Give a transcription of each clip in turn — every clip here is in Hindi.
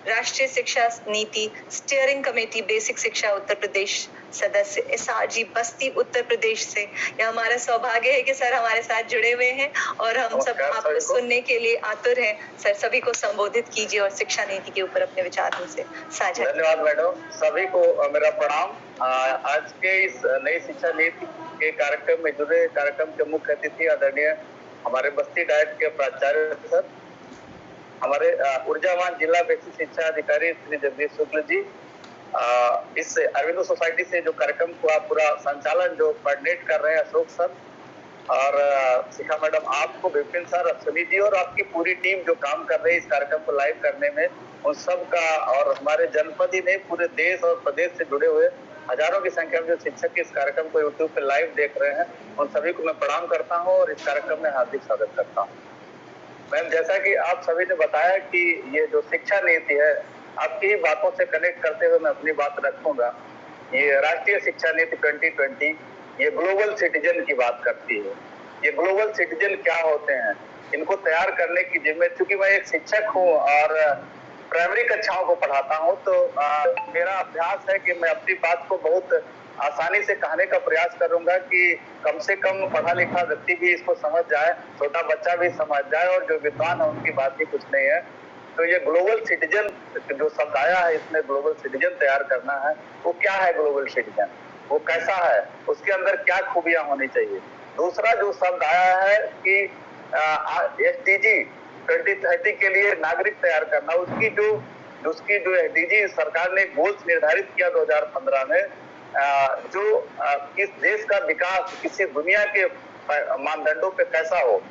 राष्ट्रीय शिक्षा नीति स्टीयरिंग कमेटी बेसिक शिक्षा उत्तर प्रदेश सदस्य एसआरजी बस्ती उत्तर प्रदेश से। यह हमारा सौभाग्य है कि सर हमारे साथ जुड़े हुए हैं और हम सब आपको सुनने के लिए आतुर हैं। सर सभी को संबोधित कीजिए और शिक्षा नीति के ऊपर अपने विचार हमसे साझा। धन्यवाद मैडम, सभी को मेरा प्रणाम। आज के इस नई शिक्षा नीति के कार्यक्रम में जुड़े कार्यक्रम के मुख्य अतिथि आदरणीय हमारे बस्ती डाइट के प्राचार्य सर, हमारे ऊर्जावान जिला बेसिक शिक्षा अधिकारी श्री जगदीश शुक्ल जी, इस अरविंदो सोसाइटी से जो कार्यक्रम को आप पूरा संचालन जो कोऑर्डिनेट कर रहे हैं अशोक सर, और शिखा मैडम, आपको विपिन सर, अश्विनी जी और आपकी पूरी टीम जो काम कर रही है इस कार्यक्रम को लाइव करने में, उन सब का, और हमारे जनपद ही नहीं पूरे देश और प्रदेश से जुड़े हुए हजारों की संख्या में जो शिक्षक इस कार्यक्रम को यूट्यूब पे लाइव देख रहे हैं, उन सभी को मैं प्रणाम करता हूँ और इस कार्यक्रम में हार्दिक स्वागत करता हूँ। मैम, जैसा कि आप सभी ने बताया कि ये जो शिक्षा नीति है, आपकी ही बातों से कनेक्ट करते हुए मैं अपनी बात रखूंगा। ये राष्ट्रीय शिक्षा नीति 2020 ये ग्लोबल सिटीजन की बात करती है। ये ग्लोबल सिटीजन क्या होते हैं, इनको तैयार करने की जिम्मेदारी, चूंकि मैं एक शिक्षक हूँ और प्राइमरी कक्षाओं को पढ़ाता हूँ, तो मेरा अभ्यास है कि मैं अपनी बात को बहुत आसानी से कहने का प्रयास करूंगा कि कम से कम पढ़ा लिखा व्यक्ति भी इसको समझ जाए, छोटा बच्चा भी समझ जाए, और जो विद्वान है उनकी बात ही कुछ नहीं है। तो ये ग्लोबल सिटीजन जो शब्द आया है, इसमें ग्लोबल सिटीजन तैयार करना है। वो क्या है ग्लोबल सिटीजन, वो कैसा है, उसके अंदर क्या खूबियां होनी चाहिए। दूसरा जो शब्द आया है कि SDG 2030 के लिए नागरिक तैयार करना, उसकी जो SDG सरकार ने गोल्स निर्धारित किया 2015 में, जो किस देश का विकास किसी दुनिया के मानदंडों पे कैसा हो,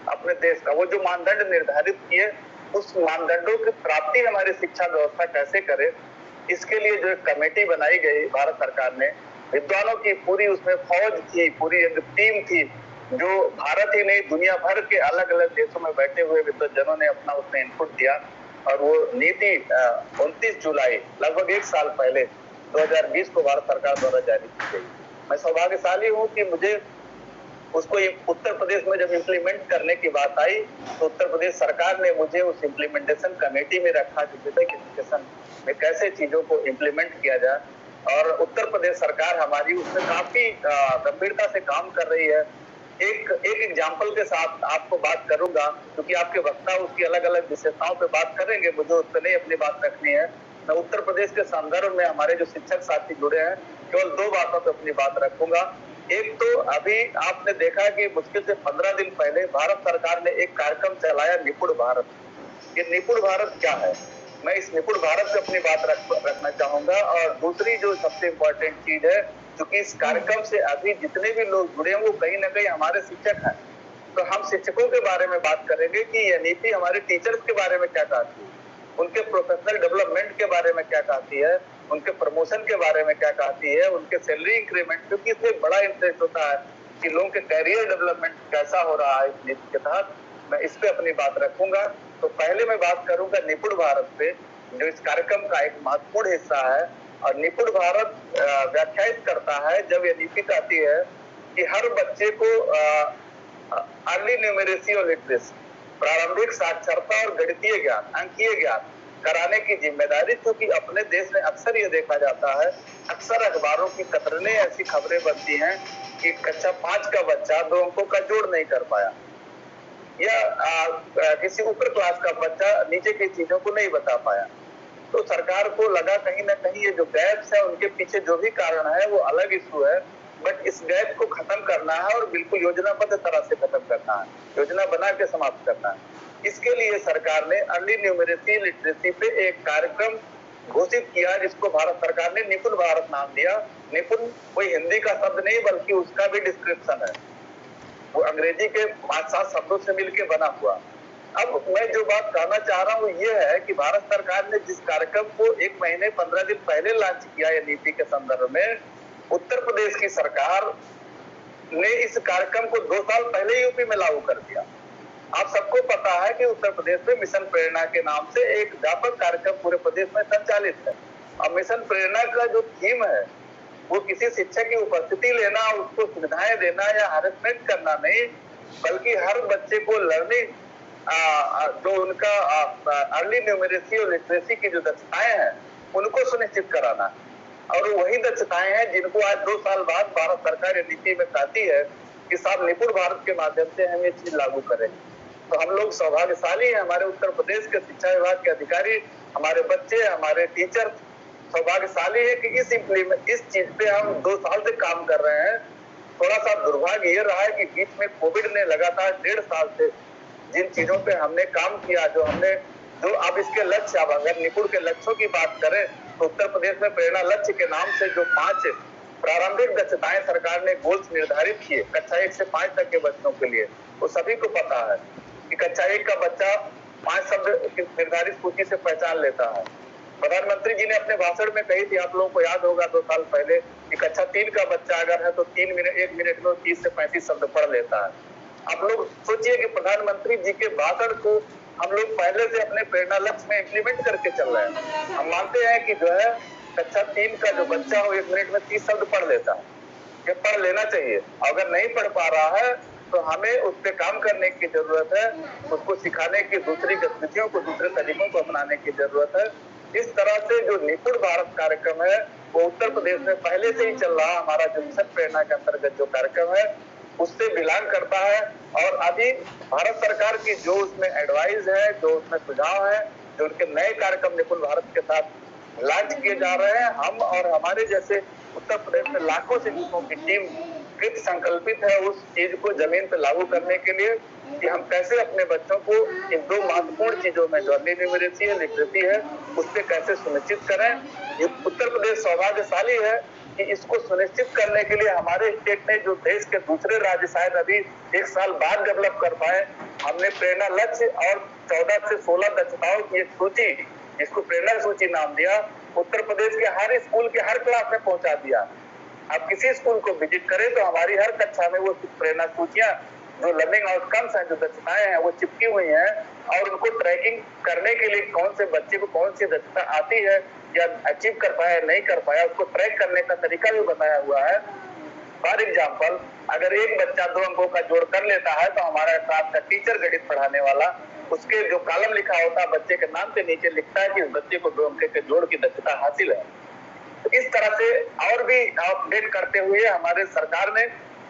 अपने देश का, वो जो मानदंड निर्धारित किए, उस मानदंडों की प्राप्ति हमारी शिक्षा व्यवस्था कैसे करे, इसके लिए जो एक कमेटी बनाई गई भारत सरकार ने, विद्वानों की पूरी उसमें फौज थी, पूरी एक टीम थी, जो भारत ही नहीं दुनिया भर के अलग अलग देशों में बैठे हुए विद्वजनों ने अपना उसमें इनपुट दिया, और वो नीति 29 जुलाई लगभग एक साल पहले 2020 को भारत सरकार द्वारा जारी की गई। मैं सौभाग्यशाली हूँ कि मुझे उसको उत्तर प्रदेश में जब इम्प्लीमेंट करने की बात आई, तो उत्तर प्रदेश सरकार ने मुझे उस इम्प्लीमेंटेशन कमेटी में रखा कि बेसिक एजुकेशन में कैसे चीजों को इम्प्लीमेंट किया जाए, और उत्तर प्रदेश सरकार हमारी उसमें काफी गंभीरता से काम कर रही है। एक एग्जाम्पल के साथ आपको बात करूंगा, क्योंकि आपके वक्ता उसकी अलग अलग विशेषताओं पे बात करेंगे, मुझे उस पर नहीं अपनी बात रखनी है। मैं उत्तर प्रदेश के संदर्भ में हमारे जो शिक्षक साथी जुड़े हैं, केवल 2 बातों पे अपनी बात रखूंगा। एक तो अभी आपने देखा कि मुश्किल से 15 दिन पहले भारत सरकार ने एक कार्यक्रम चलाया, निपुण भारत। ये निपुण भारत क्या है, मैं इस निपुण भारत पे अपनी बात रखना चाहूंगा। और दूसरी जो सबसे इम्पोर्टेंट चीज है, क्योंकि इस कार्यक्रम से अभी जितने भी लोग जुड़े हैं वो कहीं ना कहीं हमारे शिक्षक हैं, तो हम शिक्षकों के बारे में बात करेंगे कि यह नीति हमारे टीचर्स के बारे में क्या कहती है, उनके प्रोफेशनल डेवलपमेंट के बारे में क्या कहती है, उनके प्रमोशन के बारे में क्या कहती है, उनके सैलरी इंक्रीमेंट, क्योंकि इसमें बड़ा इंटरेस्ट होता है कि लोगों के कैरियर डेवलपमेंट कैसा हो रहा है इस नीति के तहत। मैं इस पे अपनी बात रखूंगा। तो पहले मैं बात करूंगा निपुण भारत पे, जो इस कार्यक्रम का एक महत्वपूर्ण हिस्सा है। और निपुण भारत व्याख्यायित करता है, जब यह नीति कहती है कि हर बच्चे को अर्ली न्यूमेरेसी और लिटरेसी, प्रारंभिक साक्षरता और गणितीय ज्ञान, अंकीय ज्ञान कराने की जिम्मेदारी, क्योंकि अपने देश में अक्सर ये देखा जाता है, अक्सर अखबारों की कतरने ऐसी खबरें बनती हैं कि कक्षा 5 का बच्चा 2 अंकों का जोड़ नहीं कर पाया, या किसी ऊपर क्लास का बच्चा नीचे की चीजों को नहीं बता पाया। तो सरकार को लगा कहीं ना कहीं ये जो गैप्स है, उनके पीछे जो भी कारण है वो अलग इशू है, बट इस गैप को खत्म करना है और बिल्कुल योजनाबद्ध तरह से खत्म करना है, योजना बना के समाप्त करना है। इसके लिए सरकार ने अर्ली न्यूमेरेसी लिटरेसी पे एक कार्यक्रम घोषित किया, जिसको भारत सरकार ने निपुण भारत नाम दिया। निपुण कोई हिंदी का शब्द नहीं, बल्कि उसका भी डिस्क्रिप्शन है, वो अंग्रेजी के 5-7 शब्दों से मिलकर बना हुआ। अब मैं जो बात कहना चाह रहा हूँ ये है कि भारत सरकार ने जिस कार्यक्रम को 1 महीने 15 दिन पहले लॉन्च किया है नीति के संदर्भ में, उत्तर प्रदेश की सरकार ने इस कार्यक्रम को 2 साल पहले यूपी में लागू कर दिया। आप सबको पता है कि उत्तर प्रदेश में मिशन प्रेरणा के नाम से एक व्यापक कार्यक्रम पूरे प्रदेश में संचालित है। और मिशन प्रेरणा का जो थीम है, वो किसी शिक्षक की उपस्थिति लेना, उसको सुविधाएं देना या हैरेसमेंट करना नहीं, बल्कि हर बच्चे को लर्निंग जो उनका अर्ली न्यूमेरेसी और लिटरेसी की जो दक्षताएं हैं उनको सुनिश्चित कराना, और वही दक्षताएं हैं जिनको आज 2 साल बाद भारत सरकार नीति में चाहती है कि साहब निपुण भारत के माध्यम से हम ये चीज लागू करें। तो हम लोग सौभाग्यशाली हैं, हमारे उत्तर प्रदेश के शिक्षा विभाग के अधिकारी, हमारे बच्चे, हमारे टीचर सौभाग्यशाली है कि इस चीज पे हम 2 साल से काम कर रहे हैं। थोड़ा सा दुर्भाग्य ये रहा है कि बीच में कोविड ने लगातार 1.5 साल से जिन चीजों पे हमने काम किया, जो अब इसके लक्ष्य, अब अगर निपुण के लक्ष्यों की बात करें तो उत्तर प्रदेश में प्रेरणा लक्ष्य के नाम से जो 5 प्रारंभिक दक्षताएं सरकार ने गोल्स निर्धारित किए कक्षा 1 से 5 तक के बच्चों के लिए, वो सभी को पता है कि कक्षा 1 का बच्चा 5 शब्द की निर्धारित सूची से पहचान लेता है। प्रधानमंत्री जी ने अपने भाषण में कही थी, आप लोगों को याद होगा 2 साल पहले, कि कक्षा 3 का बच्चा अगर है तो 1 मिनट में 30 से 35 शब्द पढ़ लेता है। आप लोग सोचिए कि प्रधानमंत्री जी के भाषण को हम लोग पहले से अपने प्रेरणा लक्ष्य में इम्प्लीमेंट करके चल रहे हैं। हम मानते हैं कि जो है कक्षा 3 का जो बच्चा हो 1 मिनट में 30 शब्द पढ़ लेता है, ये पढ़ लेना चाहिए। अगर नहीं पढ़ पा रहा है तो हमें उस पर काम करने की जरूरत है, उसको सिखाने की दूसरी गतिविधियों को, दूसरे तरीकों को अपनाने की जरूरत है। इस तरह से जो निपुण भारत कार्यक्रम है वो उत्तर प्रदेश में पहले से ही चल रहा, हमारा जो मिशन प्रेरणा के अंतर्गत जो कार्यक्रम है उससे बिलोंग करता है। और अभी भारत सरकार की जो उसमें एडवाइस है, जो उसमें सुझाव है, जो उनके नए कार्यक्रम निपुण भारत के साथ लॉन्च किए जा रहे हैं, हम और हमारे जैसे उत्तर प्रदेश में लाखों शिक्षकों की टीम कृत संकल्पित है उस चीज को जमीन पर लागू करने के लिए, कि हम कैसे अपने बच्चों को इन 2 महत्वपूर्ण चीजों में जो अर्ली न्यूमेरेसी है, लिटरेसी है, उस पर कैसे सुनिश्चित करें। ये उत्तर प्रदेश सौभाग्यशाली है कि इसको सुनिश्चित करने के लिए हमारे स्टेट ने, जो देश के दूसरे राज्य शायद अभी 1 साल बाद डेवलप कर पाए, हमने प्रेरणा लक्ष्य और 14 से 16 दक्षताओं की एक सूची, जिसको प्रेरणा सूची नाम दिया, उत्तर प्रदेश के हर स्कूल के हर क्लास में पहुंचा दिया। आप किसी स्कूल को विजिट करें तो हमारी हर कक्षा में वो प्रेरणा सूचियां, जो लर्निंग आउटकम्स हैं, जो दक्षताएं हैं, वो चिपकी हुई हैं, और उनको ट्रैकिंग करने के लिए कौन से बच्चे को कौन सी दक्षता आती है या अचीव कर पाया नहीं कर पाया, उसको ट्रैक करने का तरीका भी बताया हुआ है। फॉर एग्जाम्पल, अगर एक बच्चा 2 अंकों का जोड़ कर लेता है तो हमारा क्लास का टीचर गणित पढ़ाने वाला उसके जो कॉलम लिखा होता है बच्चे के नाम के नीचे लिखता है कि इस बच्चे को 2 अंक के जोड़ की दक्षता हासिल है। तो इस तरह से और भी अपडेट करते हुए हमारे सरकार ने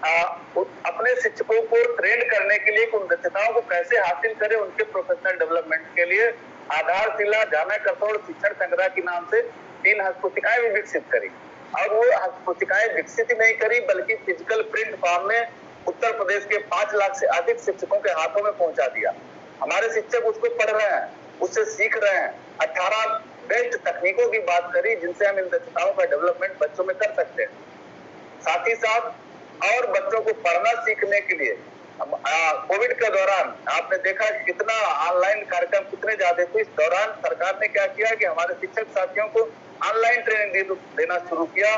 अपने शिक्षकों को ट्रेन करने के लिए उन दक्षताओं को कैसे हासिल करें, उनके प्रोफेशनल डेवलपमेंट के लिए आधारशिला जाना कसौड़ शिक्षण संग्रह के नाम से 3 हस्तपुस्तिकाएं भी विकसित करी। और वो हस्तपुस्तिकाएं विकसित नहीं करी बल्कि फिजिकल प्रिंट फॉर्म में उत्तर प्रदेश के 5 लाख से अधिक शिक्षकों के हाथों में पहुंचा दिया। हमारे शिक्षक उसको पढ़ रहे हैं, उससे सीख रहे हैं। 18 बेस्ट तकनीकों की बात करी जिनसे हम इन दक्षताओं का डेवलपमेंट बच्चों में कर सकते हैं। साथ ही साथ और बच्चों को पढ़ना सीखने के लिए कोविड के दौरान आपने देखा कितना ऑनलाइन कार्यक्रम कितने ज्यादा थे। इस दौरान सरकार ने क्या किया कि हमारे शिक्षक साथियों को ऑनलाइन ट्रेनिंग देना शुरू किया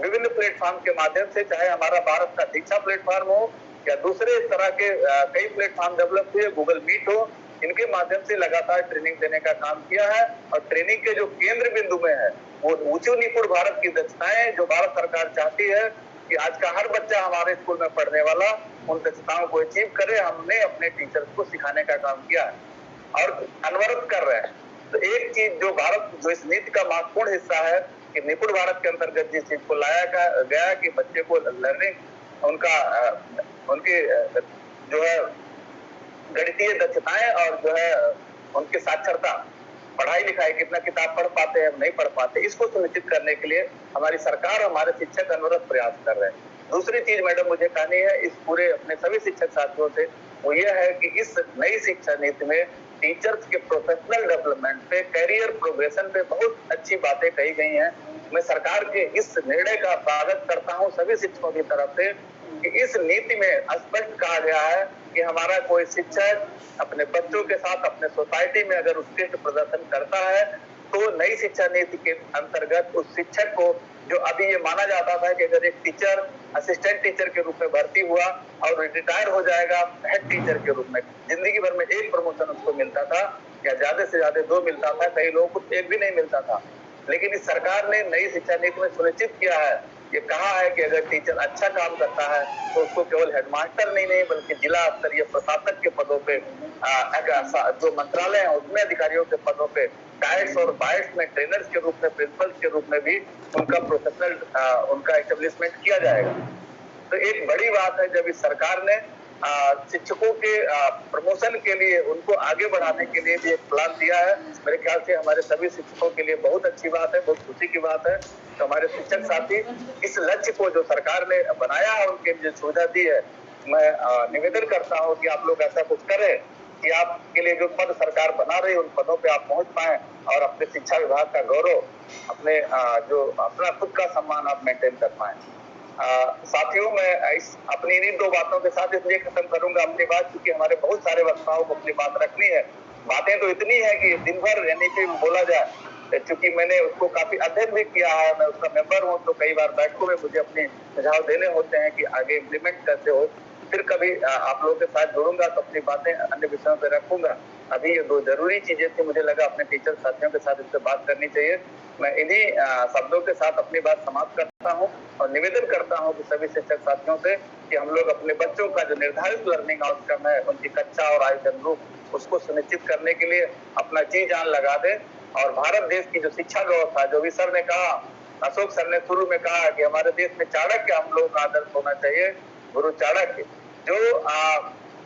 विभिन्न प्लेटफॉर्म के माध्यम से, चाहे हमारा भारत का दीक्षा प्लेटफॉर्म हो या दूसरे इस तरह के कई प्लेटफॉर्म डेवलप हुए, गूगल मीट हो, इनके माध्यम से लगातार ट्रेनिंग देने का काम किया है। और ट्रेनिंग के जो केंद्र बिंदु में है वो ऊंची निपुण भारत की दक्षताएं जो भारत सरकार चाहती है कि आज का हर बच्चा हमारे स्कूल में पढ़ने वाला उन दक्षताओं को अचीव करे, हमने अपने टीचर्स को सिखाने का काम किया है और अनवरत कर रहे हैं। तो एक चीज जो इस नीति का महत्वपूर्ण हिस्सा है कि निपुण भारत के अंतर्गत जिस चीज को लाया गया कि बच्चे को लर्निंग उनकी जो है गणितीय दक्षताएं और जो है उनकी साक्षरता, पढ़ाई लिखाई कितना किताब पढ़ पाते हैं नहीं पढ़ पाते, इसको सुनिश्चित करने के लिए हमारी सरकार हमारे शिक्षक अनवरत प्रयास कर रहे हैं। दूसरी चीज मैडम मुझे कहनी है इस पूरे अपने सभी शिक्षक साथियों से, वो ये है कि इस नई शिक्षा नीति में टीचर्स के प्रोफेशनल डेवलपमेंट पे, करियर प्रोग्रेशन पे बहुत अच्छी बातें कही गई हैं। मैं सरकार के इस निर्णय का स्वागत करता हूँ सभी शिक्षकों की तरफ से कि इस नीति में स्पष्ट कहा गया है कि हमारा कोई शिक्षक अपने बच्चों के साथ अपने सोसाइटी में अगर उत्कृष्ट प्रदर्शन करता है तो नई शिक्षा नीति के अंतर्गत उस शिक्षक को, जो अभी ये माना जाता था कि अगर एक टीचर असिस्टेंट टीचर के रूप में भर्ती हुआ और रिटायर हो जाएगा हेड टीचर के रूप में, जिंदगी भर में 1 प्रमोशन उसको मिलता था या ज्यादा से ज्यादा 2 मिलता था, कई लोगों को 1 भी नहीं मिलता था। लेकिन इस सरकार ने नई शिक्षा नीति में सुनिश्चित किया है ये कहा है कि अगर टीचर अच्छा काम करता है तो उसको केवल हेडमास्टर नहीं बल्कि जिला स्तरीय प्रशासक के पदों पे जो मंत्रालय है उसमें अधिकारियों के पदों पे डाइट्स और बाइट्स में ट्रेनर्स के रूप में, प्रिंसिपल्स के रूप में भी उनका प्रोफेशनल उनका एस्टेब्लिशमेंट किया जाएगा। तो एक बड़ी बात है जब इस सरकार ने शिक्षकों के प्रमोशन के लिए, उनको आगे बढ़ाने के लिए भी एक प्लान दिया है। मेरे ख्याल से हमारे सभी शिक्षकों के लिए बहुत अच्छी बात है, बहुत खुशी की बात है। तो हमारे शिक्षक साथी इस लक्ष्य को जो सरकार ने बनाया है, उनके लिए सुविधा दी है, मैं निवेदन करता हूँ कि आप लोग ऐसा कुछ करें कि आपके लिए जो पद सरकार बना रही है उन पदों पे आप पहुंच पाए और अपने शिक्षा विभाग का गौरव, अपने जो अपना खुद का सम्मान आप मेंटेन कर पाए। साथियों, मैं अपनी इन्हीं दो बातों के साथ इसलिए खत्म करूंगा अपनी बात, क्योंकि हमारे बहुत सारे वक्ताओं को अपनी बात रखनी है। बातें तो इतनी है कि दिन भर यानी कि बोला जाए, क्योंकि मैंने उसको काफी अध्ययन भी किया है, मैं उसका मेंबर हूँ, तो कई बार बैठकों में मुझे अपने सुझाव देने होते हैं कि आगे इम्प्लीमेंट कैसे हो। फिर कभी आप लोगों के साथ जुड़ूंगा तो अपनी बातें अन्य विषयों पर रखूंगा। अभी ये दो जरूरी चीजें थी, मुझे लगा अपने टीचर साथियों के साथ इस पर बात करनी चाहिए। मैं इन्हीं शब्दों के साथ अपनी बात समाप्त करता हूँ और निवेदन करता हूँ कि सभी शिक्षक साथियों से कि हम लोग अपने बच्चों का जो निर्धारित लर्निंग आउटकम है, उनकी कक्षा और आयु अनुरूप उसको सुनिश्चित करने के लिए अपना जी जान लगा दें। और भारत देश की जो शिक्षा व्यवस्था, जो भी सर ने कहा, अशोक सर ने शुरू में कहा कि हमारे देश में चाणक्य हम लोगों का आदर्श होना चाहिए, गुरु चाणक्य, जो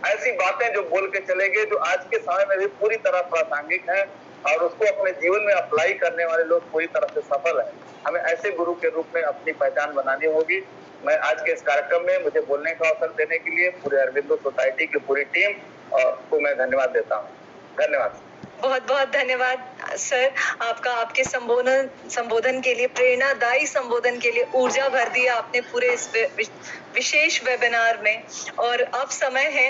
ऐसी बातें जो बोल के चलेंगे जो आज के समय में भी पूरी तरह प्रासंगिक है और उसको अपने जीवन में अप्लाई करने वाले लोग पूरी तरह से सफल है। हमें ऐसे गुरु के रूप में अपनी पहचान बनानी होगी। मैं आज के इस कार्यक्रम में मुझे बोलने का अवसर देने के लिए पूरे अरबिंदो सोसाइटी की पूरी टीम को मैं धन्यवाद देता हूँ। धन्यवाद। बहुत बहुत धन्यवाद सर, आपका, आपके संबोधन के लिए, प्रेरणादायी संबोधन के लिए ऊर्जा भर दिया आपने पूरे इस विशेष वेबिनार में। और अब समय है